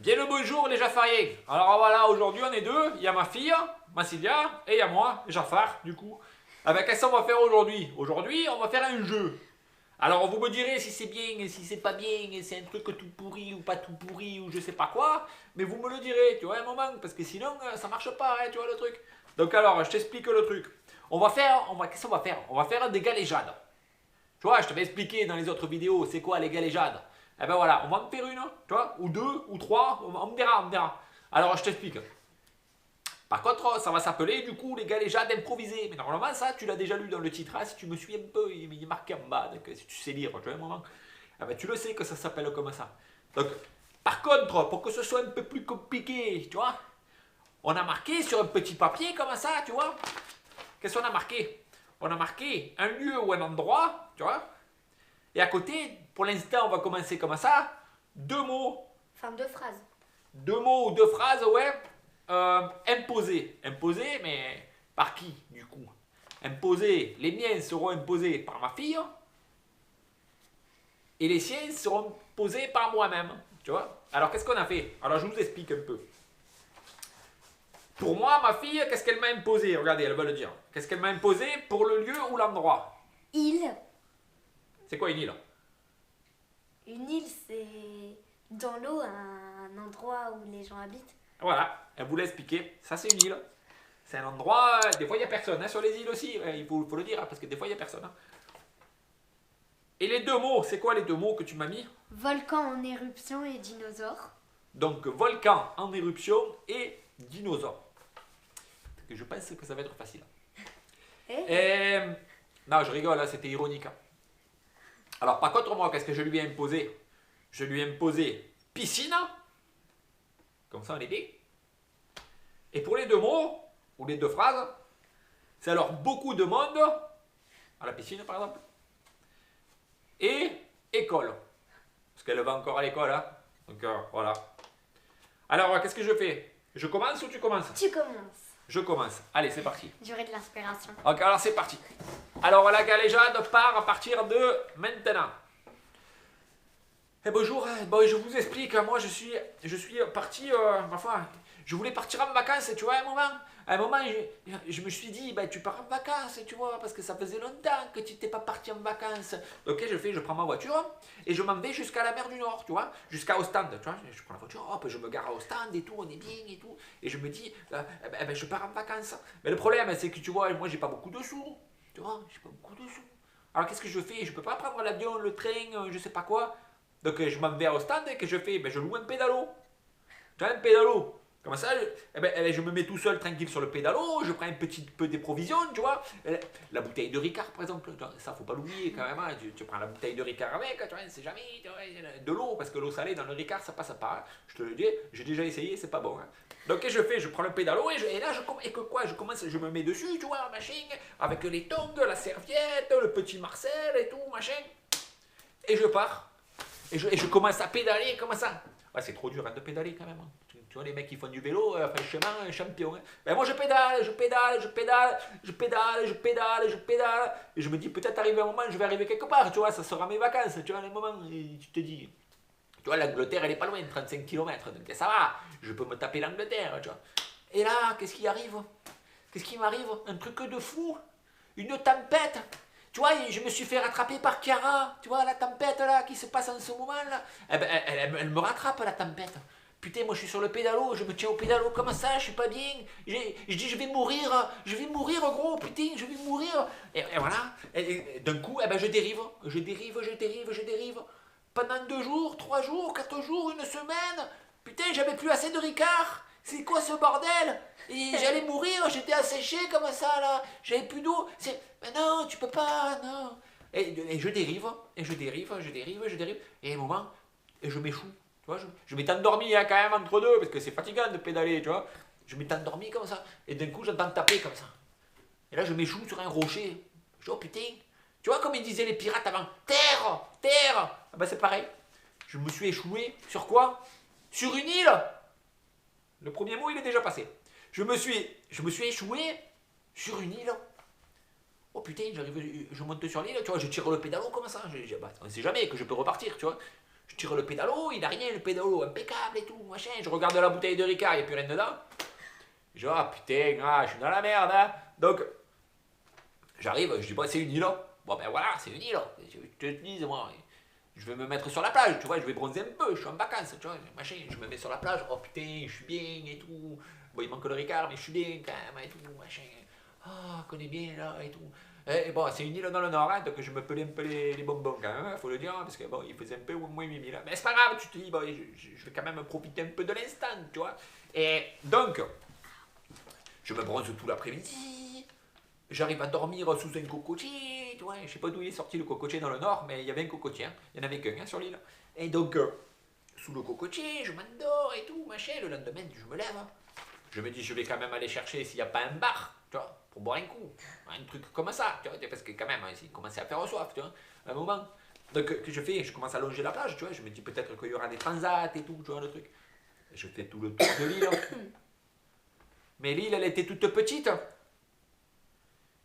Bien le bonjour les Jaffariens. Alors voilà, aujourd'hui on est deux. Il y a ma fille, Massilia, et il y a moi, Jaffar, du coup. Avec qu'est-ce qu'on va faire aujourd'hui? Aujourd'hui, on va faire un jeu. Alors vous me direz si c'est bien, si c'est pas bien, c'est un truc tout pourri ou pas tout pourri ou je sais pas quoi. Mais vous me le direz, tu vois, un moment, parce que sinon ça marche pas, hein, tu vois le truc. Donc alors, je t'explique le truc. Qu'est-ce qu'on va faire? On va faire des galéjades. Tu vois, je t'avais expliqué dans les autres vidéos, c'est quoi les galéjades. Eh ben voilà, on va en faire une, tu vois, ou deux, ou trois, on verra. Alors, je t'explique. Par contre, ça va s'appeler, du coup, les galéjades improvisées. Mais normalement, ça, tu l'as déjà lu dans le titre, hein, si tu me suis un peu, il est marqué en bas, donc si tu sais lire, tu vois, un moment, eh ben, tu le sais que ça s'appelle comme ça. Donc, par contre, pour que ce soit un peu plus compliqué, tu vois, on a marqué sur un petit papier comme ça, tu vois. Qu'est-ce qu'on a marqué? On a marqué un lieu ou un endroit, tu vois. Et à côté, pour l'instant, on va commencer comme ça. Deux mots. Enfin, deux phrases. Deux mots ou deux phrases, ouais. Imposés. Imposés, mais par qui, du coup? Imposés. Les miens seront imposés par ma fille. Et les siens seront posés par moi-même. Tu vois? Alors, qu'est-ce qu'on a fait? Alors, je vous explique un peu. Pour moi, ma fille, qu'est-ce qu'elle m'a imposé? Regardez, elle va le dire. Qu'est-ce qu'elle m'a imposé pour le lieu ou l'endroit? Île. C'est quoi une île? Une île, c'est dans l'eau, un endroit où les gens habitent. Voilà, elle voulait expliquer. Ça, c'est une île. C'est un endroit. Des fois, il n'y a personne. Hein, sur les îles aussi, il faut le dire, hein, parce que des fois, il n'y a personne. Hein. Et les deux mots, c'est quoi les deux mots que tu m'as mis? Volcan en éruption et dinosaure. Donc, volcan en éruption et dinosaure. Je pense que ça va être facile. Non, je rigole, hein, c'était ironique. Hein. Alors, par contre, moi, qu'est-ce que je lui ai imposé? Je lui ai imposé piscine. Comme ça, on est bien. Et pour les deux mots, ou les deux phrases, c'est alors beaucoup de monde, à la piscine par exemple, et école. Parce qu'elle va encore à l'école, hein. Donc voilà. Alors, qu'est-ce que je fais? Je commence ou tu commences? Tu commences. Je commence. Allez, c'est parti. J'aurai de l'inspiration. Ok, alors c'est parti. Alors, la galéjade part à partir de maintenant. Eh bonjour, bon, je vous explique, moi je suis parti, ma foi, je voulais partir en vacances, tu vois, à un moment je me suis dit, ben, tu pars en vacances, tu vois, parce que ça faisait longtemps que tu n'étais pas parti en vacances. Donc je prends ma voiture et je m'en vais jusqu'à la mer du Nord, tu vois, jusqu'à Ostende, tu vois, je prends la voiture, hop, je me gare à Ostende et tout, on est bien et tout, et je me dis, je pars en vacances. Mais le problème, c'est que tu vois, moi j'ai pas beaucoup de sous, tu vois, j'ai pas beaucoup de sous. Alors qu'est-ce que je fais? Je peux pas prendre l'avion, le train, je sais pas quoi. Donc je m'en vais au stand et que je fais, je loue un pédalo. Tu vois, un pédalo. Comme ça, je me mets tout seul tranquille sur le pédalo, je prends un petit peu des provisions, tu vois. La bouteille de Ricard, par exemple, ça faut pas l'oublier quand même. Hein. Tu prends la bouteille de Ricard avec, tu vois, c'est jamais de l'eau, parce que l'eau salée dans le Ricard, ça passe pas. Hein. Je te le dis, j'ai déjà essayé, c'est pas bon. Hein. Donc qu'est-ce que je fais? Je prends le pédalo et là, je me mets dessus, tu vois, machin, avec les tongs, la serviette, le petit Marcel et tout, machin. Et je pars. Et je commence à pédaler comme ça. Ouais, c'est trop dur hein, de pédaler quand même. Hein. Tu vois, les mecs qui font du vélo, franchement, un champion. Hein. Ben moi, je pédale. Et je me dis, peut-être arriver un moment, je vais arriver quelque part. Tu vois, ça sera mes vacances. Tu vois, un moment, tu te dis. Tu vois, l'Angleterre, elle est pas loin, 35 km. Donc ça va, je peux me taper l'Angleterre. Tu vois. Et là, qu'est-ce qui arrive? Qu'est-ce qui m'arrive? Un truc de fou. Une tempête. Tu vois, je me suis fait rattraper par Chiara, tu vois, la tempête là qui se passe en ce moment là. Eh ben, elle me rattrape la tempête. Putain, moi je suis sur le pédalo, je me tiens au pédalo comme ça, je suis pas bien. Je dis, je vais mourir gros, putain, je vais mourir. Et voilà, et d'un coup, je dérive. Pendant 2 jours, 3 jours, 4 jours, une semaine. Putain, j'avais plus assez de Ricard. C'est quoi ce bordel? Et j'allais mourir, j'étais asséché comme ça là, j'avais plus d'eau. Mais non, tu peux pas, non. Et je dérive, et à un moment, et je m'échoue. Tu vois, je m'étais endormi hein, quand même entre deux, parce que c'est fatigant de pédaler, tu vois. Je m'étais endormi comme ça, et d'un coup j'entends taper comme ça. Et là je m'échoue sur un rocher. Je dis, oh putain, tu vois comme ils disaient les pirates avant, terre, terre. Ah ben c'est pareil. Je me suis échoué sur quoi? Sur une île. Le premier mot, il est déjà passé. Je me suis échoué sur une île. Oh putain, je monte sur l'île, tu vois, je tire le pédalo comme ça. On ne sait jamais que je peux repartir, tu vois. Je tire le pédalo, il n'a rien, le pédalo impeccable et tout, machin. Je regarde la bouteille de Ricard, il n'y a plus rien dedans. Je dis, ah putain, je suis dans la merde, hein. Donc, j'arrive, je dis, bon, c'est une île. Bon, ben voilà, c'est une île. Je te dis, moi, je vais me mettre sur la plage, tu vois, je vais bronzer un peu, je suis en vacances, tu vois, machin. Je me mets sur la plage, oh putain, je suis bien et tout. Bon, il manque le Ricard, mais je suis bien quand même et tout, machin. Ah, on connaît bien là et tout. Et bon, c'est une île dans le nord, hein, donc je me pelais un peu les bonbons quand même, faut le dire, parce que bon, il faisait un peu moins mimi là. Mais c'est pas grave, tu te dis, bon, je vais quand même profiter un peu de l'instant, tu vois. Et donc, je me bronze tout l'après-midi, j'arrive à dormir sous un cocotier, tu vois. Je sais pas d'où il est sorti le cocotier dans le nord, mais il y avait un cocotier, hein. Il y en avait qu'un hein, sur l'île. Et donc, sous le cocotier, je m'endors et tout, machin. Le lendemain, je me lève. Je me dis, je vais quand même aller chercher s'il n'y a pas un bar, tu vois, pour boire un coup. Un truc comme ça, tu vois, parce que quand même, il commençait à faire soif, tu vois, à un moment. Donc, que je fais, je commence à longer la plage, tu vois. Je me dis peut-être qu'il y aura des transats et tout, tu vois, le truc. Et je fais tout le tour de l'île. Mais l'île, elle était toute petite.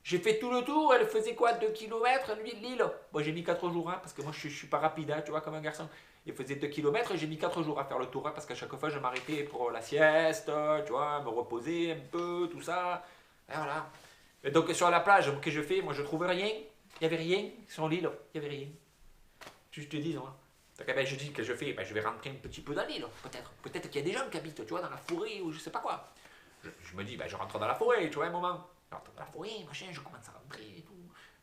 J'ai fait tout le tour, elle faisait quoi, 2 kilomètres, l'île. Bon, j'ai mis 4 jours, hein, parce que moi, je suis pas rapide, hein, tu vois, comme un garçon. Il faisait 2 kilomètres et j'ai mis 4 jours à faire le tour, hein, parce qu'à chaque fois, je m'arrêtais pour la sieste, tu vois, me reposer un peu, tout ça. Et voilà. Et donc, sur la plage, que je fais, moi, je trouve rien. Il n'y avait rien sur l'île, il n'y avait rien. Je te dis, moi. Donc, ben, je dis que je fais, ben, je vais rentrer un petit peu dans l'île, peut-être. Peut-être qu'il y a des gens qui habitent, tu vois, dans la forêt ou je sais pas quoi. Je me dis, ben, je rentre dans la forêt, tu vois, un moment. Je rentre dans la forêt, machin, je commence à rentrer et tout.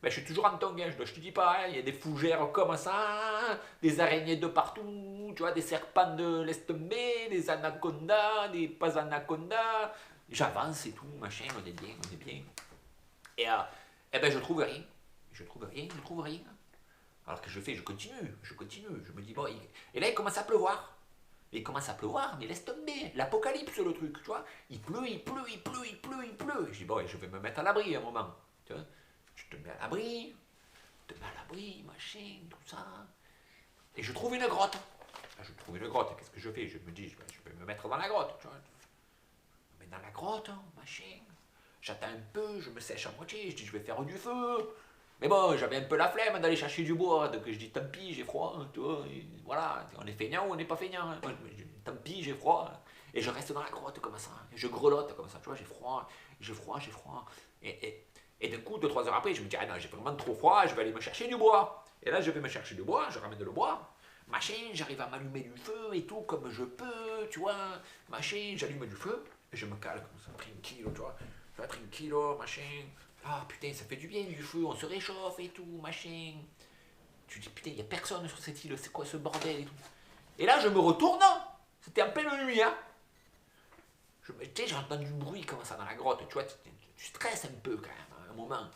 Ben, je suis toujours en tongue, hein, je te dis pas, hein, il y a des fougères comme ça, des araignées de partout, tu vois, des serpents de laisse tomber, des anacondas, des pas anacondas. J'avance et tout, machin, on est bien, on est bien. Et ben, je trouve rien. Je trouve rien, je trouve rien. Alors que je fais, je continue, je me dis, bon, et là, il commence à pleuvoir. Il commence à pleuvoir, mais laisse tomber, l'apocalypse le truc, tu vois. Il pleut, il pleut, il pleut, il pleut, il pleut. Je dis, bon, je vais me mettre à l'abri un moment, tu vois. Je te mets à l'abri, machin, tout ça. Et je trouve une grotte. Je trouve une grotte, qu'est-ce que je fais? Je me dis, je vais me mettre dans la grotte, tu vois. Je me mets dans la grotte, machin. J'attends un peu, je me sèche à moitié, je dis, je vais faire du feu. Mais bon, j'avais un peu la flemme d'aller chercher du bois, donc je dis tant pis, j'ai froid, tu vois, voilà, on est feignant ou on n'est pas feignant, hein. Moi, je dis, tant pis, j'ai froid, et je reste dans la grotte comme ça, je grelotte comme ça, tu vois, j'ai froid, et d'un coup, 2-3 heures après, je me dis, ah non, j'ai vraiment trop froid, je vais aller me chercher du bois, et là, je vais me chercher du bois, je ramène le bois, machin, j'arrive à m'allumer du feu et tout, comme je peux, tu vois, machin, j'allume du feu, et je me cale comme ça, tranquille, tu vois, tranquille, machin. Ah putain, ça fait du bien du feu, on se réchauffe et tout, machin. Tu dis putain, il n'y a personne sur cette île, c'est quoi ce bordel et tout. Et là, je me retourne, c'était en pleine nuit, hein. Tu sais, j'ai entendu du bruit comme ça dans la grotte, tu vois, tu stresses un peu quand même, à un moment.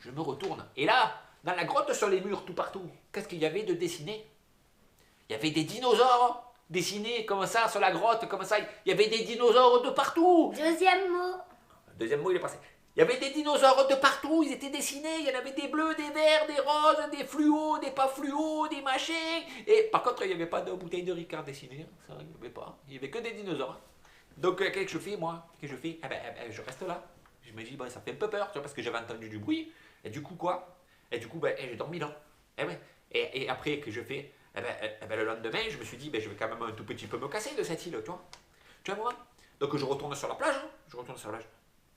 Je me retourne, et là, dans la grotte, sur les murs, tout partout, qu'est-ce qu'il y avait de dessiné? Il y avait des dinosaures dessinés comme ça, sur la grotte, comme ça. Il y avait des dinosaures de partout. Deuxième mot. Deuxième mot, il est passé. Il y avait des dinosaures de partout, ils étaient dessinés, il y en avait des bleus, des verts, des roses, des fluos, des pas fluos, des machins. Et par contre, il n'y avait pas de bouteille de Ricard dessinée, ça, il n'y avait pas. Il n'y avait que des dinosaures. Donc, qu'est-ce que je fais, moi? Qu'est-ce que je fais? Je reste là. Je me dis, bon, ça fait un peu peur, tu vois, parce que j'avais entendu du bruit. Et du coup, quoi? Et du coup, j'ai dormi là. Et après, que je fais? Le lendemain, je me suis dit, je vais quand même un tout petit peu me casser de cette île, tu vois. Tu vois, moi? Donc, je retourne sur la plage,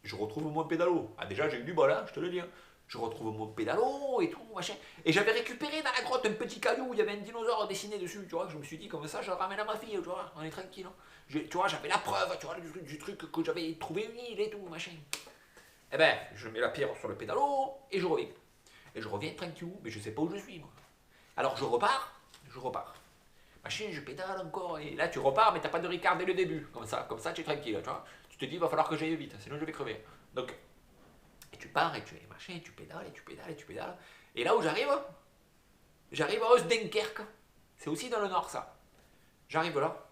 je retrouve mon pédalo. Ah, déjà, j'ai eu du bol, hein, je te le dis. Hein. Je retrouve mon pédalo et tout, machin. Et j'avais récupéré dans la grotte un petit caillou où il y avait un dinosaure dessiné dessus, tu vois. Je me suis dit, comme ça, je le ramène à ma fille, tu vois. On est tranquille. Hein. Tu vois, j'avais la preuve, tu vois, du truc que j'avais trouvé une île et tout, machin. Je mets la pierre sur le pédalo et je reviens. Et je reviens tranquille, mais je sais pas où je suis, moi. Alors, je repars. Machin, je pédale encore. Et là, tu repars, mais t'as pas de Ricard dès le début. Comme ça, tu es tranquille, tu vois. Tu te dis, il va falloir que j'aille vite, sinon je vais crever. Donc, et tu pars, et tu pédales. Et là où j'arrive à Osdenkerk. C'est aussi dans le nord, ça. J'arrive là.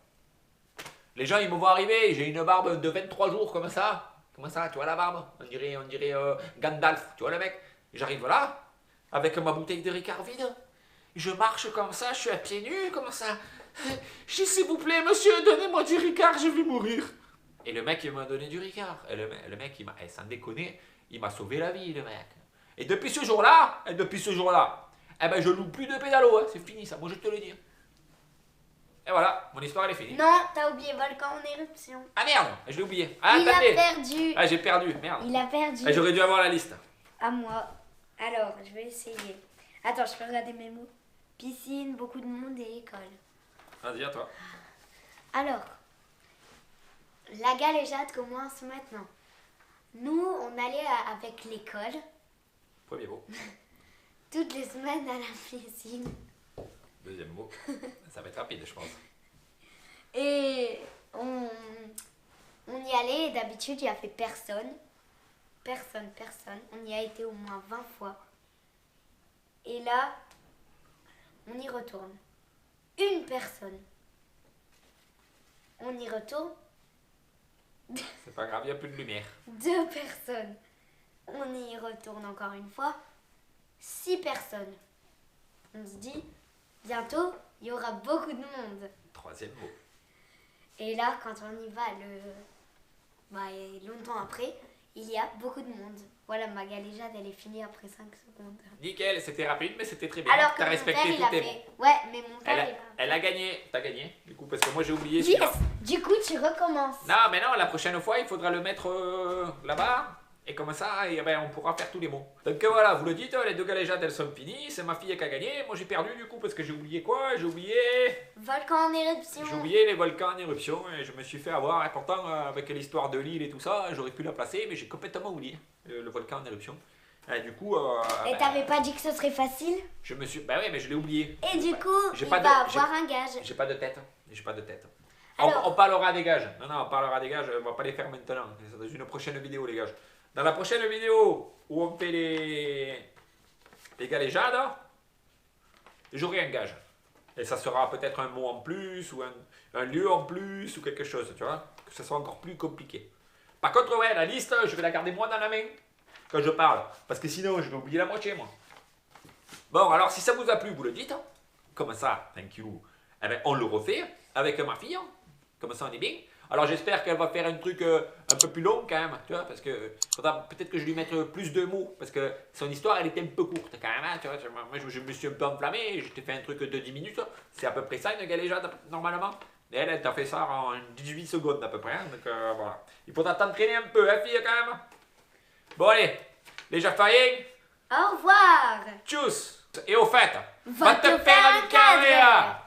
Les gens, ils me voient arriver, j'ai une barbe de 23 jours, comme ça. Comment ça, tu vois la barbe? On dirait Gandalf, tu vois le mec? J'arrive là, avec ma bouteille de Ricard vide. Je marche comme ça, je suis à pieds nus, comme ça. Je dis, s'il vous plaît, monsieur, donnez-moi du Ricard, je vais mourir. Et le mec, il m'a donné du Ricard. Et le mec, sans déconner, il m'a sauvé la vie, le mec. Et depuis ce jour-là, je loue plus de pédalo, hein. C'est fini ça, moi je te le dis. Et voilà, mon histoire elle est finie. Non, t'as oublié volcan en éruption. Ah merde, je l'ai oublié. Ah, Il a attendez. perdu. Ah, j'ai perdu, merde. Il a perdu. Ah, j'aurais dû avoir la liste. À moi. Alors, je vais essayer. Attends, je peux regarder mes mots. Piscine, beaucoup de monde et école. Vas-y, à toi. Alors, la galéjade commence maintenant. Nous, on allait avec l'école Premier mot. toutes les semaines à la piscine. Deuxième mot. Ça va être rapide, je pense. Et on y allait et d'habitude, il n'y avait personne. Personne. On y a été au moins 20 fois. Et là, on y retourne. Une personne. On y retourne. C'est pas grave, il n'y a plus de lumière. 2 personnes. On y retourne encore une fois. 6 personnes. On se dit, bientôt, il y aura beaucoup de monde. Troisième mot. Et là, quand on y va, et longtemps après, il y a beaucoup de monde. Voilà, ma galéjade, elle est finie après 5 secondes. Nickel, c'était rapide, mais c'était très bien. Alors que T'as mon respecté père, il tous a tes fait... mots. Ouais, mais mon père, il a... Elle a gagné. T'as gagné, du coup, parce que moi j'ai oublié Yes. celui-là. Du coup, tu recommences. Non, mais non, la prochaine fois, il faudra le mettre là-bas. Et comme ça, et ben, on pourra faire tous les mots. Donc voilà, vous le dites, les 2 galéjades, elles sont finies. C'est ma fille qui a gagné. Moi, j'ai perdu, du coup, parce que j'ai oublié quoi? J'ai oublié Volcan en éruption. les volcans en éruption. Et je me suis fait avoir. Et pourtant, avec l'histoire de l'île et tout ça, j'aurais pu la placer. Mais j'ai complètement oublié le volcan en éruption. Et du coup... Et t'avais pas dit que ce serait facile? je me suis... Bah oui, mais je l'ai oublié. Et du coup, J'ai il pas va de- avoir un gage. J'ai pas de tête. J'ai pas de tête. Alors- On parlera des gages. Non, on parlera des gages. On va pas les faire maintenant. C'est dans une prochaine vidéo, les gages. Dans la prochaine vidéo où on fait les galéjades, j'aurai un gage. Et ça sera peut-être un mot en plus, ou un lieu en plus, ou quelque chose, tu vois. Que ce soit encore plus compliqué. Par contre, ouais, la liste, je vais la garder moi dans la main quand je parle. Parce que sinon, je vais oublier la moitié, moi. Bon, alors si ça vous a plu, vous le dites. Comme ça, thank you. Eh ben, on le refait avec ma fille. Comme ça, on est bien. Alors j'espère qu'elle va faire un truc un peu plus long quand même, tu vois, parce que faudra peut-être que je lui mette plus de mots, parce que son histoire elle était un peu courte quand même, hein, tu vois. Moi je me suis un peu enflammé, je t'ai fait un truc de 10 minutes, c'est à peu près ça une galéjade normalement. Et elle t'a fait ça en 18 secondes à peu près, hein, donc voilà. Il faudra t'entraîner un peu, hein, fille, quand même. Bon allez, les Jaffaïens, Au revoir. tchuss. Et au fait, Va te faire un carré.